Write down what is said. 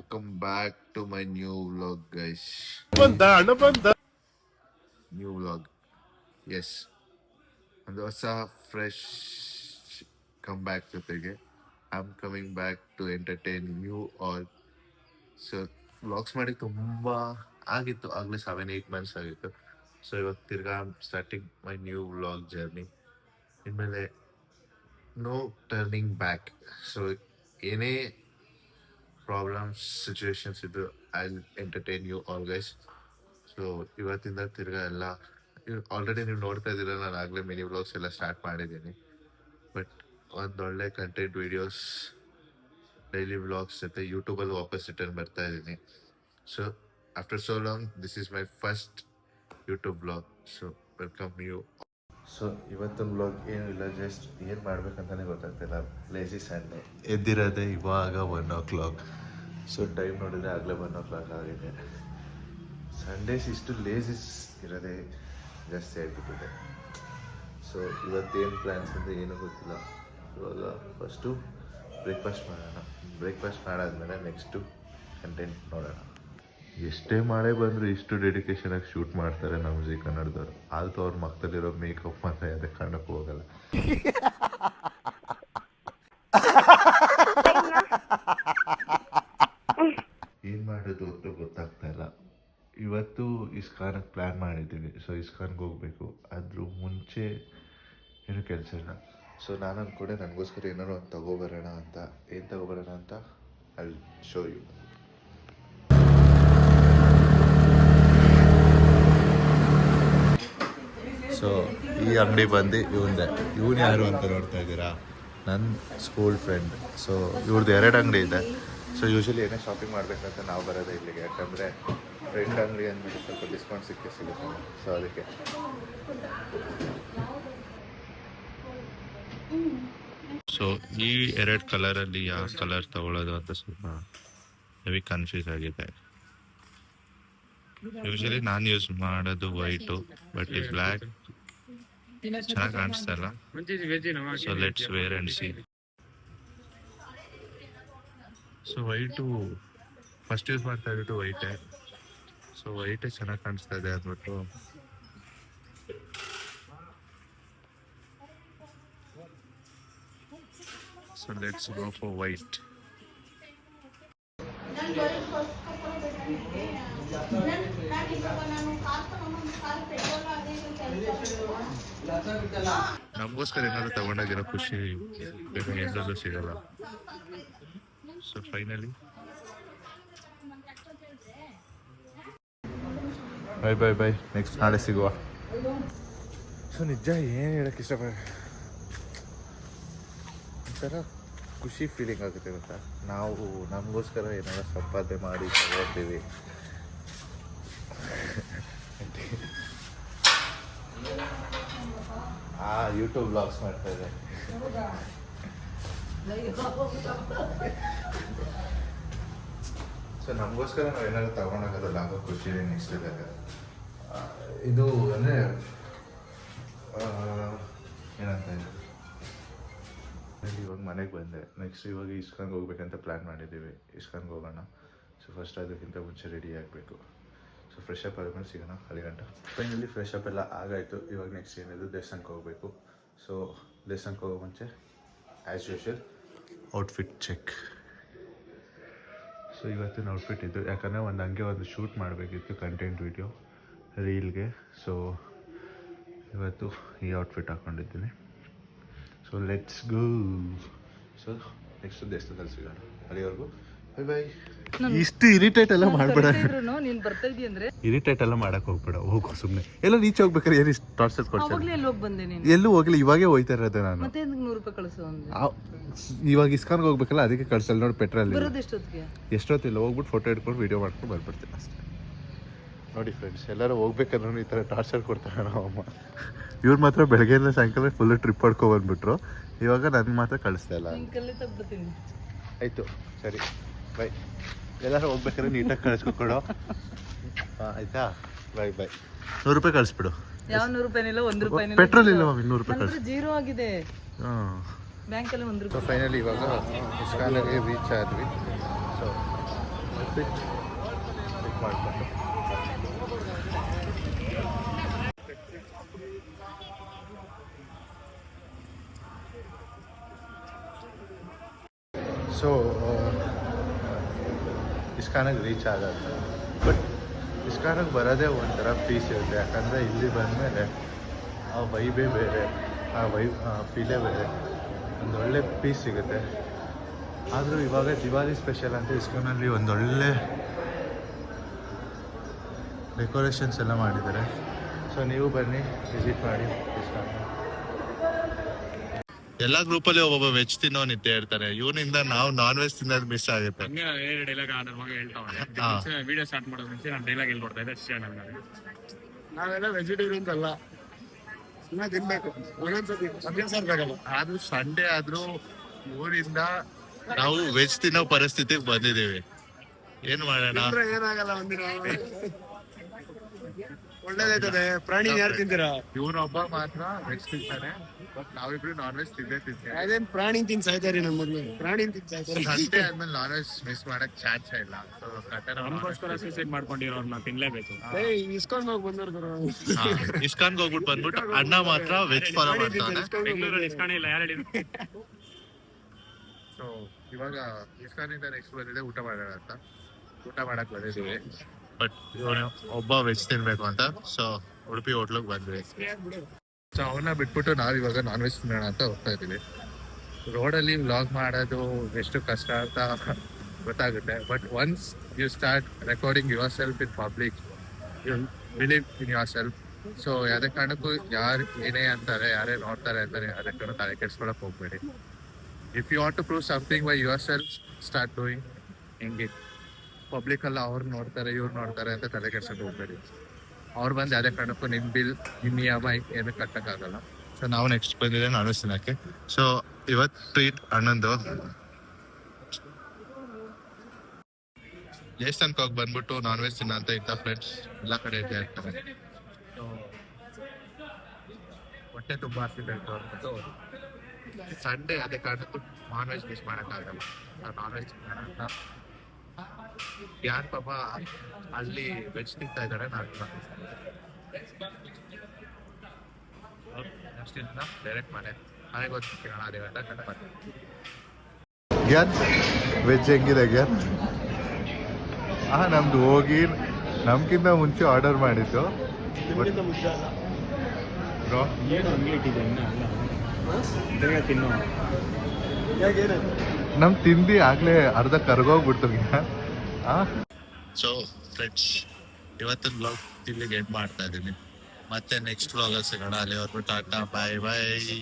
Welcome back to my new vlog, guys. New vlog. Yes. ಒಂದು ಹೊಸ fresh comeback ಜೊತೆಗೆ I am coming back to entertain you all. So vlogs ಮಾಡಿ ತುಂಬ ಆಗಿತ್ತು, ಆಗಲೇ 7-8 months ಆಗಿತ್ತು. ಸೊ ಇವಾಗ ತಿರ್ಗಾ starting my new vlog journey. ಇನ್ಮೇಲೆ ನೋ ಟರ್ನಿಂಗ್ ಬ್ಯಾಕ್. ಸೊ ಏನೇ ಪ್ರಾಬ್ಲಮ್ಸ್ ಸಿಚುವೇಶನ್ಸ್ ಇದ್ದು I entertain you all guys. So ಇವತ್ತಿಂದ ತಿರ್ಗಾ ಎಲ್ಲ ಆಲ್ರೆಡಿ ನೀವು ನೋಡ್ತಾ ಇದ್ದೀರ, ನಾನು ಆಗಲೇ ಮಿನಿ ವ್ಲಾಗ್ಸ್ ಎಲ್ಲ ಸ್ಟಾರ್ಟ್ ಮಾಡಿದ್ದೀನಿ. ಬಟ್ ಒಂದೊಳ್ಳೆ ಕಂಟೆಂಟ್ ವೀಡಿಯೋಸ್ ಡೈಲಿ ವ್ಲಾಗ್ಸ್ ಜೊತೆ ಯೂಟ್ಯೂಬಲ್ಲಿ ವಾಪಸ್ ರಿಟರ್ನ್ ಬರ್ತಾ ಇದ್ದೀನಿ. So after so long this is my first YouTube vlog. So welcome you. So ಇವತ್ತಿನ ವ್ಲಾಗ್ ಏನೂ ಇಲ್ಲ, ಜಸ್ಟ್ ಏನು ಮಾಡ್ಬೇಕಂತಲೇ ಗೊತ್ತಾಗ್ತಿಲ್ಲ. ಲೇಜಿ ಸಂಡೇ, ಎದ್ದಿರೋದೆ ಇವಾಗ 1 o'clock. ಸೊ ಟೈಮ್ ನೋಡಿದರೆ ಆಗಲೇ 1 o'clock ಆಗಿದೆ. ಸಂಡೇಸ್ ಇಷ್ಟು ಲೇಜಿಸ್ ಇರೋದೇ ಜಾಸ್ತಿ ಆಗಿಬಿಟ್ಟಿದೆ. ಸೊ ಇವತ್ತೇನು ಪ್ಲ್ಯಾನ್ಸ್ ಅಂದರೆ ಏನೂ ಗೊತ್ತಿಲ್ಲ. ಇವಾಗ ಫಸ್ಟು ಬ್ರೇಕ್ಫಾಸ್ಟ್ ಮಾಡೋಣ. ಬ್ರೇಕ್ಫಾಸ್ಟ್ ಮಾಡಾದ್ಮೇಲೆ ನೆಕ್ಸ್ಟು ಕಂಟೆಂಟ್ ನೋಡೋಣ. ಎಷ್ಟೇ ಮಳೆ ಬಂದರೂ ಇಷ್ಟು ಡೆಡಿಕೇಶನಾಗಿ ಶೂಟ್ ಮಾಡ್ತಾರೆ ನಮ್ಮ ಜಿ ಕನ್ನಡದವ್ರು. ಆದರೂ ಅವ್ರ ಮಕ್ಕದಲ್ಲಿರೋ ಮೇಕಪ್ ಮಾತ್ರ ಅದಕ್ಕೆ ಕಾಣಕ್ಕೆ ಹೋಗಲ್ಲ. ಏನು ಮಾಡೋದು ಅಂತ ಗೊತ್ತಾಗ್ತಾ ಇಲ್ಲ. ಇವತ್ತು ಇಸ್ಕಾನ್ಗೆ ಪ್ಲ್ಯಾನ್ ಮಾಡಿದ್ದೀವಿ. ಸೊ ಇಸ್ಕಾನ್ಗೆ ಹೋಗಬೇಕು. ಅದ್ರ ಮುಂಚೆ ಏನೂ ಕೆಲಸ ಇಲ್ಲ. ಸೊ ನಾನು ಅಂದ್ಕೊಂಡೆ ನನಗೋಸ್ಕರ ಏನಾರು ಒಂದು ತಗೋಬರೋಣ ಅಂತ. ಏನು ತಗೋಬರೋಣ ಅಂತ I will show you. So ಈ ಅಂಗಡಿ ಬಂದು ಇವನು ಯಾರು ಅಂತ ನೋಡ್ತಾ ಇದ್ದೀರಾ, ನನ್ನ ಸ್ಕೂಲ್ ಫ್ರೆಂಡ್. ಸೊ ಇವ್ರದ್ದು 2 ಅಂಗಡಿ ಇದೆ. ಸೊ ಯೂಶ್ವಲಿ ಏನೇ ಶಾಪಿಂಗ್ ಮಾಡಬೇಕಂತ ನಾವು ಬರೋದೇ ಇಲ್ಲಿಗೆ, ಯಾಕಂದರೆ ಫ್ರೆಂಡ್ ಅಂಗಡಿ ಅಂದ್ಬಿಟ್ಟು ಸ್ವಲ್ಪ ಡಿಸ್ಕೌಂಟ್ ಸಿಗುತ್ತೆ. ಸೊ ಅದಕ್ಕೆ ಸೊ ಈ 2 ಕಲರಲ್ಲಿ ಯಾವ ಕಲರ್ ತಗೊಳ್ಳೋದು ಅಂತ ಸ್ವಲ್ಪ ಹೆವಿ ಕನ್ಫ್ಯೂಸ್ ಆಗಿದೆ. ಯೂಶಲಿ ನಾನು ಯೂಸ್ ಮಾಡೋದು ವೈಟು, ಬಟ್ ಈ ಬ್ಲ್ಯಾಕ್ ಚೆನ್ನಾಗಿ ಕಾಣಿಸ್ತಾ ಇಲ್ಲ. So let's wear and see. So white first use ಮಾಡ್ತಾ ಇದ್ದು ವೈಟೇ. ಸೊ ವೈಟೇ ಚೆನ್ನಾಗಿ ಕಾಣಿಸ್ತಾ ಇದೆ ಅಂದ್ಬಿಟ್ಟು so let's go for white. ನಮಗೋಸ್ಕರ ಏನಾದ್ರು ತಗೊಂಡಾಗಿರೋ ಖುಷಿ ಎಲ್ಲರೂ ಸಿಗಲ್ಲ. ಸೊ ಫೈನಲಿ ಬೈ ನೆಕ್ಸ್ಟ್ ನಾಳೆ ಸಿಗುವ. ಸೊ ನಿಜ ಏನು ಹೇಳಕ್ಕೆ ಇಷ್ಟಪಡ, ಒಂಥರ ಖುಷಿ ಫೀಲಿಂಗ್ ಆಗುತ್ತೆ ಗೊತ್ತಾ. ನಾವು ನಮಗೋಸ್ಕರ ಏನಾದ್ರು ಸಂಪಾದನೆ ಮಾಡಿ ತಗೋತೀವಿ. ಯೂಟ್ಯೂಬ್ ವ್ಲಾಗ್ಸ್ ಮಾಡ್ತಾ ಇದೆ. ಸೊ ನಮಗೋಸ್ಕರ ನಾವು ಏನಾದ್ರು ತಗೊಂಡಾಗಲ್ಲ ಆಗೋ ಖುಷಿ ನೆಕ್ಸ್ಟ್ ಇದ್ದಾಗ. ಇದು ಅಂದರೆ ಏನಂತ ಇದೆ, ಇವಾಗ ಮನೆಗೆ ಬಂದೆ. ನೆಕ್ಸ್ಟ್ ಇವಾಗ ಇಸ್ಕಾನ್ಗೆ ಹೋಗ್ಬೇಕಂತ ಪ್ಲ್ಯಾನ್ ಮಾಡಿದ್ದೀವಿ. ಇಸ್ಕಾನ್ಗೆ ಹೋಗೋಣ. ಸೊ ಫಸ್ಟ್ ಅದಕ್ಕಿಂತ ಮುಂಚೆ ರೆಡಿ ಆಗಬೇಕು. ಸೊ ಫ್ರೆಶ್ ಅಪ್ ಆದ್ಮೇಲೆ ಸಿಗೋಣ ಅಲ್ಲಿ ಗಂಟ. ಫೈನಲಿ ಫ್ರೆಶ್ ಅಪ್ ಎಲ್ಲ ಆಗಾಯಿತು. ಇವಾಗ ನೆಕ್ಸ್ಟ್ ಏನಿದೆ ದೇವಸ್ಥಾನಕ್ಕೆ ಹೋಗಬೇಕು. ಸೊ ದೇವಸ್ಥಾನಕ್ಕೆ ಹೋಗೋ ಮುಂಚೆ as usual outfit check. So ಇವತ್ತಿನ ಔಟ್ಫಿಟ್ ಇದು, ಯಾಕಂದರೆ ಒಂದು ಶೂಟ್ ಮಾಡಬೇಕಿತ್ತು ಕಂಟೆಂಟ್ ವೀಡಿಯೋ ರೀಲ್ಗೆ. ಸೊ ಇವತ್ತು ಈ ಔಟ್ಫಿಟ್ ಹಾಕ್ಕೊಂಡಿದ್ದೀನಿ. So let's go. So next ದೇವಸ್ಥಾನದಲ್ಲಿ ಸಿಗೋಣ. ಅಲ್ಲಿವರೆಗೂ ಬೈ ಬೈ. ಇಷ್ಟು ಇರಿಟೇಟ್ ಎಲ್ಲ ಮಾಡಬೇಡ. ಇರಿಟೇಟ್ ಎಲ್ಲ ಮಾಡಕ್ಕೆ ಹೋಗ್ಬೇಡ, ಹೋಗು ಸುಮ್ಮನೆ. ಎಲ್ಲ ರೀಚ್ ಹೋಗ್ಬೇಕಾದ್ರೆ ಏನು ಇಷ್ಟು ಟಾರ್ಚರ್ ಕೊಡ್ತೀನಿ. ಎಲ್ಲೂ ಹೋಗಲಿ, ಇವಾಗೇ ಹೋಯ್ತಾ ಇರೋದೆ ನಾನು. ಇವಾಗ ಇಸ್ಕಾನ್ಗೆ ಹೋಗ್ಬೇಕಲ್ಲ, ಅದಕ್ಕೆ ಕಳ್ಸಲ್ಲ ನೋಡಿ. ಪೆಟ್ರೋಲ್ ಎಷ್ಟೊತ್ತಿಲ್ಲ, ಹೋಗ್ಬಿಟ್ಟು ಫೋಟೋ ಹಿಡ್ಕೊಂಡು ವೀಡಿಯೋ ಮಾಡ್ಕೊಂಡು ಬರ್ಬಿಡ್ತೀನಿ ಅಷ್ಟೇ. ನೋಡಿ ಫ್ರೆಂಡ್ಸ್, ಎಲ್ಲರೂ ಹೋಗ್ಬೇಕಾದ್ರೂ ಈ ಥರ ಟಾರ್ಚರ್ ಕೊಡ್ತಾರೆ ನಮ್ಮಮ್ಮ. ಇವ್ರು ಮಾತ್ರ ಬೆಳಗ್ಗೆಯಿಂದ ಸಾಯಂಕಾಲ ಫುಲ್ ಟ್ರಿಪ್ ಹೊಡ್ಕೊ ಬಂದ್ಬಿಟ್ರು. ಇವಾಗ ನನ್ನ ಮಾತ್ರ ಕಳಿಸ್ತಾ ಇಲ್ಲ. ಆಯಿತು ಸರಿ ಬೈ. ಎಲ್ಲರೂ ಹೋಗ್ಬೇಕಾದ್ರೆ ನೀಟಾಗಿ ಕಳಿಸ್ಕೊಡೋ. ಆಯ್ತಾ, ಬೈ ಬೈ. 100 ರೂಪಾಯಿ ಕಳಿಸ್ಬಿಡು. ಯಾವ 100 ರೂಪಾಯಿನಿಲ್ಲ, 1 ರೂಪಾಯಿ ಪೆಟ್ರೋಲ್ ಇಲ್ಲ. 100 ರೂಪಾಯಿ ಕಳಿಸ್. ಜೀರೋ ಆಗಿದೆ ಬ್ಯಾಂಕಲ್ಲಿ 1 ರೂಪಾಯಿ. ಫೈನಲಿ ಇವಾಗ ಇಸ್ಕಾನ್ಗೆ ರೀಚ್ ಆದ್ವಿ. ಸೊ ಔಟ್ಫಿಟ್ ಪಿಕ್ ಮಾಡಿಕೊಂಡು ಸೊ ಇಸ್ಕಾನಿಗೆ ರೀಚ್ ಆಗುತ್ತೆ. ಬಟ್ ಇಸ್ಕಾನಿಗೆ ಬರೋದೇ ಒಂಥರ ಪೀಸ್ ಇರುತ್ತೆ, ಯಾಕಂದರೆ ಇಲ್ಲಿ ಬಂದಮೇಲೆ ಆ ವೈಬೇ ಬೇರೆ, ಆ ಫೀಲೇ ಬೇರೆ, ಒಂದೊಳ್ಳೆ ಪೀಸ್ ಸಿಗುತ್ತೆ. ಆದರೂ ಇವಾಗ ದಿವಾಲಿ ಸ್ಪೆಷಲ್ ಅಂತ ಇಸ್ಕಾನಲ್ಲಿ ಒಂದೊಳ್ಳೆ ಡೆಕೋರೇಷನ್ಸ್ ಎಲ್ಲ ಮಾಡಿದ್ದಾರೆ. ಸೊ ನೀವು ಬನ್ನಿ, ವಿಸಿಟ್ ಮಾಡಿ ಇಸ್ಕಾನ್. ಎಲ್ಲ ಗ್ರೂಪಲ್ಲಿ ಒಬ್ಬೊಬ್ಬ ವೆಜ್ ತಿನ್ನೋನ್ ಇದ್ದೇ ಇರ್ತಾರೆ. ಇವನಿಂದ ನಾವು ನಾನ್ ವೆಜ್ ತಿನ್ನೋದು ಮಿಸ್ ಆಗುತ್ತೆ. ಡೈಲಾಗ್ ನನ್ನ ಮಗ ಹೇಳ್ತಾವೆ ವಿಡಿಯೋ ಸ್ಟಾರ್ಟ್ ಮಾಡೋದು ಮುಂಚೆ ನಾನು ಡೈಲಾಗ್ ಹೇಳ್ಕೊಡ್ತಾ ಇದ್ದೆ ಅಷ್ಟೇ. ನಾವೆಲ್ಲ ವೆಜಿಟೇರಿಯನ್ಸ್ ಅಲ್ಲ, ಸುಮ್ಮನೆ ತಿನ್ಬೇಕು, ಒಂದೊಂದ್ಸತಿ ಅಭ್ಯಾಸ ಇರ್ಬೇಕಲ್ಲ. ಆದ್ರೂ ಸಂಡೇ ಆದ್ರೂ ಊರಿಂದ ನಾವು ವೆಜ್ ತಿನ್ನೋ ಪರಿಸ್ಥಿತಿಗೆ ಬಂದಿದ್ದೀವಿ. ಏನ್ ಮಾಡೋಣ, ಏನಾಗಲ್ಲ, ಒಂದಿನ ಒಳ್ಳೇದಾಯ್ತದೆ. ಪ್ರಾಣಿ ಯಾರು ತಿಂತೀರಾ? ಇವನೊಬ್ಬ ಮಾತ್ರ ವೆಜ್ ತಿಂತಾನೆ, ಬಟ್ ನಾವಿಬ್ರು ನಾನ್ ವೆಜ್ ತಿಂತೀವಿ. ಅದೇನ್ ಪ್ರಾಣಿ ತಿನ್ ಸಾಯ್ತಾರಿ ನಮ್ಮ ಮಗ್ಳು, ಪ್ರಾಣಿ ತಿನ್ ಸಾಯ್ತಾರೆ. ಸಂಡೇ ಆದ್ಮೇಲೆ ನಾನ್ ವೆಜ್ ಮಿಸ್ ಮಾಡಕ್ ಚಾನ್ಸ್ ಇಲ್ಲ. ಸೊ ನಮಗೋಸ್ಕರ ಸೂಸೈಡ್ ಮಾಡ್ಕೊಂಡಿರೋರ್ನ ತಿನ್ಲೇಬೇಕು. ಇಸ್ಕೊಂಡ್ ಹೋಗಿ ಬಂದವ್ರು ಇಸ್ಕಾನ್ಗೆ ಹೋಗ್ಬಿಟ್ಟು ಬಂದ್ಬಿಟ್ಟು ಅಣ್ಣ ಮಾತ್ರ ವೆಜ್ ಫಾಲೋ ಮಾಡ್ತಾನೆ. ಬೆಂಗಳೂರಲ್ಲಿ ಇಸ್ಕಾನ್ ಇಲ್ಲ, ಯಾರು ಹೇಳಿದ್ರು? ಸೊ ಇವಾಗ ಇಸ್ಕಾನಿಂದ ನೆಕ್ಸ್ಟ್ ಬಂದಿದೆ ಊಟ ಮಾಡೋಣ ಅಂತ. ಊಟ ಮಾಡಕ್ ಬಂದಿದ್ದೀವಿ, ಬಟ್ ಇವನು ಒಬ್ಬ ವೆಜ್ ತಿನ್ಬೇಕು ಅಂತ. ಸೊ ಉಡುಪಿ ಹೋಟ್ಲಿಗೆ ಬಂದ್ವಿ. ಸೊ ಅವನ್ನ ಬಿಟ್ಬಿಟ್ಟು ನಾವಿವಾಗ ನಾನ್ ವೆಜ್ ತಿನ್ನೋಣ ಅಂತ ಹೋಗ್ತಾ ಇದ್ದೀವಿ. ರೋಡಲ್ಲಿ ವ್ಲಾಗ್ ಮಾಡೋದು ಎಷ್ಟು ಕಷ್ಟ ಅಂತ ಗೊತ್ತಾಗುತ್ತೆ, but once you start recording yourself in public, you believe in yourself. So ಯಾವುದೇ ಕಾರಣಕ್ಕೂ ಯಾರು ಏನೇ ಅಂತಾರೆ, ಯಾರೇ ನೋಡ್ತಾರೆ ಅಂತಾರೆ, ಅದಕ್ಕೆ ತಲೆ ಕೆಡ್ಸ್ಕೊಳಕ್ ಹೋಗ್ಬೇಡಿ. If you want to prove something by yourself, start doing. ಹಿಂಗೆ ಪಬ್ಲಿಕಲ್ಲ ಅವ್ರು ನೋಡ್ತಾರೆ, ಇವ್ರು ನೋಡ್ತಾರೆ ಅಂತ ತಲೆ ಕೆಡ್ಸಕ್ಕೆ ಹೋಗ್ಬೇಡಿ. ಅವ್ರು ಬಂದು ಯಾವುದೇ ಕಾರಣಕ್ಕೂ ನಿಮ್ಮ ಬಿಲ್, ನಿಮ್ಮ EMI ಏನು ಕಟ್ಟಕ್ಕಾಗಲ್ಲ. ಸೊ ನಾವು ನೆಕ್ಸ್ಟ್ ಬಂದಿದೆ ನಾನ್ ವೆಜ್ ತಿನ್ನಕ್ಕೆ. ಸೊ ಇವತ್ತು ಟ್ರೀಟ್ ಅಣ್ಣಂದು. ದೇವಸ್ಥಾನಕ್ಕೆ ಹೋಗಿ ಬಂದ್ಬಿಟ್ಟು ನಾನ್ ವೆಜ್ ತಿನ್ನ ಅಂತ ಇಂಥ ಫ್ರೆಂಡ್ಸ್ ಎಲ್ಲ ಕಡೆ ಇದ್ದೇ ಇರ್ತಾರೆ. ಹೊಟ್ಟೆ ತುಂಬ ಆಗ್ತಿದೆ ಸಂಡೇ, ಅದೇ ಕಾರಣಕ್ಕೂ ನಾನ್ ವೆಜ್ ಮಿಸ್ ಮಾಡೋಕ್ಕಾಗಲ್ಲ. ನಾನ್ ವೆಜ್ ಅಂತ ಯಾರು ಪಾಪ ಅಲ್ಲಿ ವೆಜ್ ತಿಂತಾ ಇದ್ದಾರೆ, ನಾನು ನೆಕ್ಸ್ಟ್ ಇಂದ ಡೈರೆಕ್ಟ್ ಮನೆಗೆ ಹೋಗ್ತೀನಿ. ಅದೇ ಗಂಟೆ ಗ್ಯಾನ್ ವೆಜ್ ಹೆಂಗಿದೆ ಗ್ಯಾನ್? ನಮ್ದು ಹೋಗಿ ನಮ್ಗಿಂತ ಮುಂಚೆ ಆರ್ಡರ್ ಮಾಡಿದ್ದು. ಬ್ರೋ ಏನು ಹಂಗೆ ಇಟ್ಟಿದೆ ತಿನ್ನೋ ನಮ್ ತಿಂಡಿ ಆಗ್ಲೇ ಅರ್ಧ ಕರ್ಗೋಗ್ಬಿಡ್ತು. ಸೊ ಫ್ರೆಂಡ್ಸ್, ಇವತ್ತಿನ ಬ್ಲಾಗ್ ಇಲ್ಲಿಗೆ ಎಂಡ್ ಮಾಡ್ತಾ ಇದ್ದೀನಿ. ಮತ್ತೆ ನೆಕ್ಸ್ಟ್ ಬ್ಲಾಗಲ್ಲಿ ಸಿಗೋಣ. ಅಲ್ಲಿವರೆಗೂ ಟಾಟಾ, ಬಾಯ್ ಬಾಯ್.